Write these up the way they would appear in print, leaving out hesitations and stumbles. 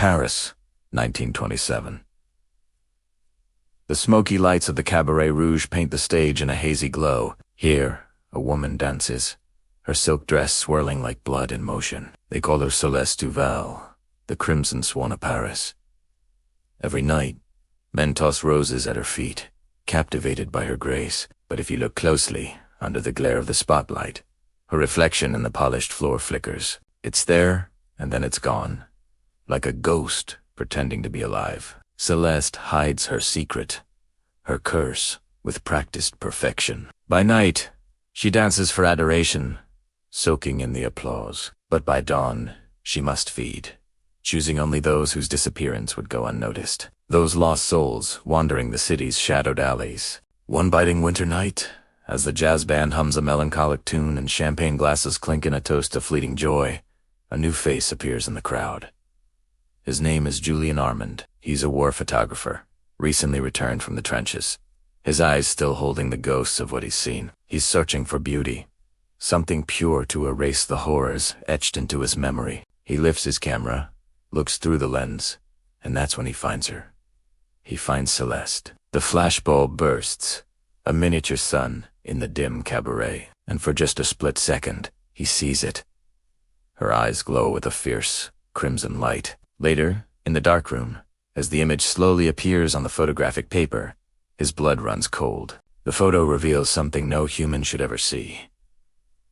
Paris, 1927. The smoky lights of the Cabaret Rouge paint the stage in a hazy glow. Here, a woman dances, her silk dress swirling like blood in motion. They call her Céleste Duval, the Crimson Swan of Paris. Every night, men toss roses at her feet, captivated by her grace. But if you look closely, under the glare of the spotlight, her reflection in the polished floor flickers. It's there, and then it's gone, like a ghost pretending to be alive. Celeste hides her secret, her curse, with practiced perfection. By night, she dances for adoration, soaking in the applause. But by dawn, she must feed, choosing only those whose disappearance would go unnoticed. Those lost souls wandering the city's shadowed alleys. One biting winter night, as the jazz band hums a melancholic tune and champagne glasses clink in a toast to fleeting joy, a new face appears in the crowd. His name is Julian Armand. He's a war photographer, recently returned from the trenches, his eyes still holding the ghosts of what he's seen. He's searching for beauty, something pure to erase the horrors etched into his memory. He lifts his camera, looks through the lens, and that's when he finds her. He finds Celeste. The flashbulb bursts, a miniature sun in the dim cabaret, and for just a split second, he sees it. Her eyes glow with a fierce, crimson light. Later, in the darkroom, as the image slowly appears on the photographic paper, his blood runs cold. The photo reveals something no human should ever see.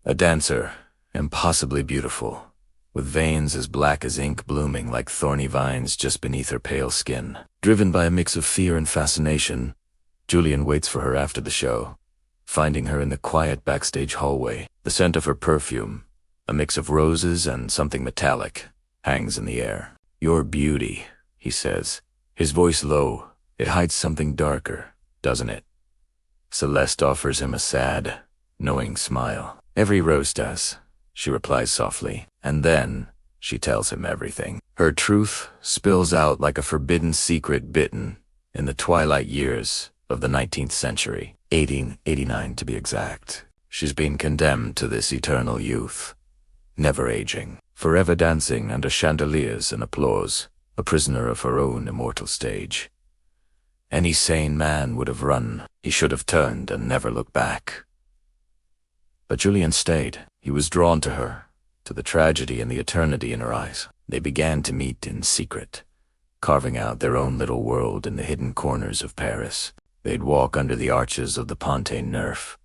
A dancer, impossibly beautiful, with veins as black as ink blooming like thorny vines just beneath her pale skin. Driven by a mix of fear and fascination, Julian waits for her after the show, finding her in the quiet backstage hallway. The scent of her perfume, a mix of roses and something metallic, hangs in the air. "Your beauty," he says, his voice low. It hides something darker, doesn't it? Celeste offers him a sad, knowing smile. "Every rose does," she replies softly, and then she tells him everything. Her truth spills out like a forbidden secret bitten in the twilight years of the 19th century, 1889 to be exact. She's been condemned to this eternal youth, never aging, forever dancing under chandeliers and applause, a prisoner of her own immortal stage. Any sane man would have run. He should have turned and never looked back. But Julian stayed. He was drawn to her, to the tragedy and the eternity in her eyes. They began to meet in secret, carving out their own little world in the hidden corners of Paris. They'd walk under the arches of the Pont Neuf,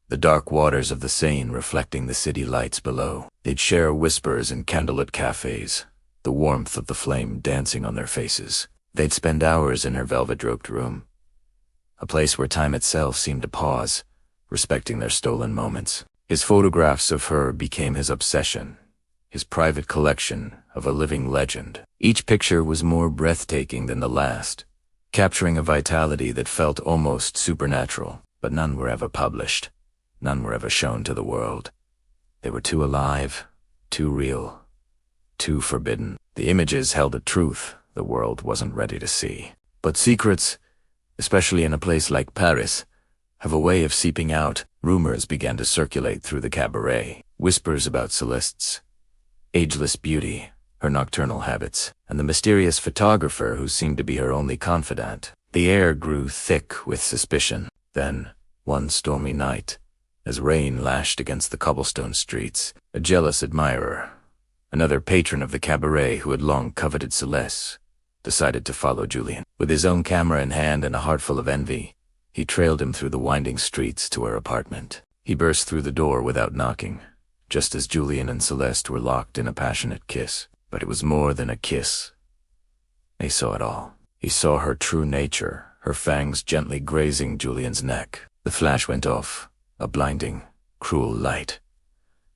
the dark waters of the Seine reflecting the city lights below. They'd share whispers in candlelit cafes, the warmth of the flame dancing on their faces. They'd spend hours in her velvet-draped room, a place where time itself seemed to pause, respecting their stolen moments. His photographs of her became his obsession, his private collection of a living legend. Each picture was more breathtaking than the last, capturing a vitality that felt almost supernatural. But none were ever published. None were ever shown to the world. They were too alive, too real, too forbidden. The images held a truth the world wasn't ready to see. But secrets, especially in a place like Paris, have a way of seeping out. Rumors began to circulate through the cabaret, whispers about Celeste's ageless beauty, her nocturnal habits, and the mysterious photographer who seemed to be her only confidant. The air grew thick with suspicion. Then, one stormy night, as rain lashed against the cobblestone streets, a jealous admirer, another patron of the cabaret who had long coveted Celeste, decided to follow Julian. With his own camera in hand and a heart full of envy, he trailed him through the winding streets to her apartment. He burst through the door without knocking, just as Julian and Celeste were locked in a passionate kiss. But it was more than a kiss. He saw it all. He saw her true nature, her fangs gently grazing Julian's neck. The flash went off, a blinding, cruel light.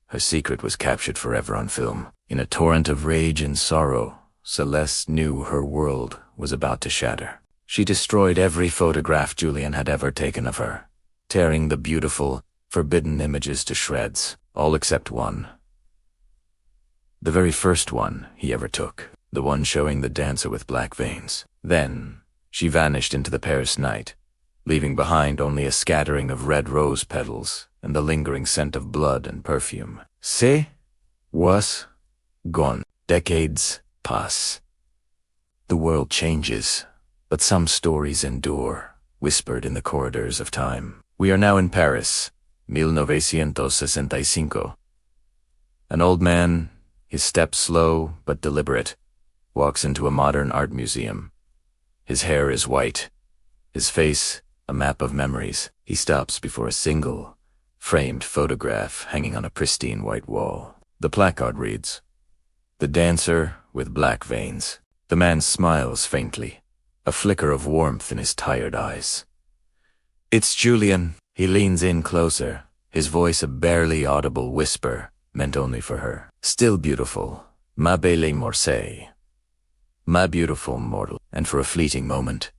Her secret was captured forever on film. In a torrent of rage and sorrow, Celeste knew her world was about to shatter. She destroyed every photograph Julian had ever taken of her, tearing the beautiful, forbidden images to shreds, all except one. The very first one he ever took, the one showing the dancer with black veins. Then, she vanished into the Paris night, leaving behind only a scattering of red rose petals and the lingering scent of blood and perfume. Was gone. Decades pass. The world changes, but some stories endure, whispered in the corridors of time. We are now in Paris, 1965. An old man, his step slow but deliberate, walks into a modern art museum. His hair is white, his face a map of memories. He stops before a single, framed photograph hanging on a pristine white wall. The placard reads, "The dancer with black veins." The man smiles faintly, a flicker of warmth in his tired eyes. "It's Julian." He leans in closer, his voice a barely audible whisper, meant only for her. "Still beautiful, ma belle morse. My beautiful mortal." And for a fleeting moment,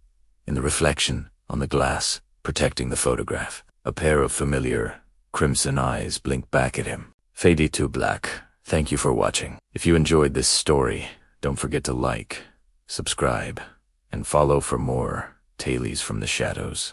in the reflection on the glass protecting the photograph, a pair of familiar, crimson eyes blink back at him. Fade to black. Thank you for watching. If you enjoyed this story, don't forget to like, subscribe, and follow for more Tales from the Shadows.